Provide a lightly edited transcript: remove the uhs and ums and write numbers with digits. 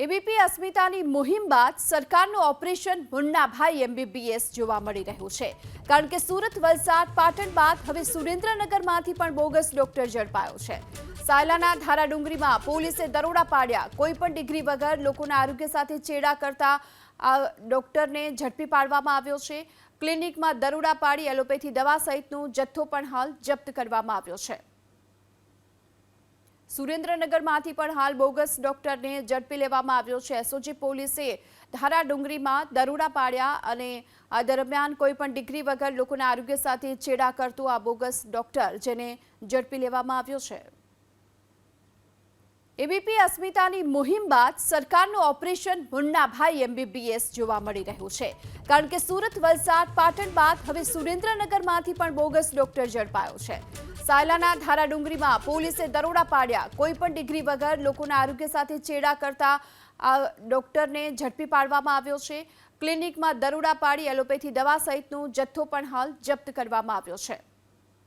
ABP અસ્મિતાની મુહિમ બાદ સરકારનું operation Munnabhai MBBS જોવા મળી રહ્યું છે। કારણ કે સુરત, વલસાડ, પાટણ બાદ હવે સુરેન્દ્રનગરમાંથી પણ બોગસ ડોક્ટર ઝડપાયો છે। સાયલાના ધારાડુંગરીમાં પોલીસે દરોડા પાડ્યા। કોઈ પણ ડિગ્રી વગર લોકોના આરોગ્ય સાથે ચેડા કરતા આ ડોક્ટરને ઝડપી પાડવામાં આવ્યો છે। ક્લિનિકમાં દરોડા પાડી એલોપેથી દવા સહિતનો જથ્થો પણ હાલ જપ્ત કરવામાં આવ્યો છે। સુરેન્દ્રનગરમાંથી પણ હાલ બોગસ ડોક્ટરને ઝડપી લેવામાં આવ્યો છે। એસઓજી પોલીસે ધારાડુંગરીમાં દરોડા પાડ્યા અને આ દરમિયાન કોઈ પણ ડિગ્રી વગર લોકોના આરોગ્ય સાથે ચેડા કરતું આ બોગસ ડોક્ટર જેને ઝડપી લેવામાં આવ્યો છે। એબીપી અસ્મિતાની મુહિમ બાદ સરકારનું ઓપરેશન મુન્નાભાઈ એમબીબીએસ જોવા મળી રહ્યું છે। કારણ કે સુરત, વલસાડ, પાટણ બાદ હવે સુરેન્દ્રનગરમાંથી પણ બોગસ ડોક્ટર ઝડપાયો છે। સાયલાના ધારાડુંગરીમાં પોલીસે દરોડા પાડ્યા। કોઈ પણ ડિગ્રી વગર લોકોના આરોગ્ય સાથે ચેડા કરતા આ ડોક્ટરને ઝડપી પાડવામાં આવ્યો છે। ક્લિનિકમાં દરોડા પાડી એલોપેથી દવા સહિતનો જથ્થો પણ હાલ જપ્ત કરવામાં આવ્યો છે।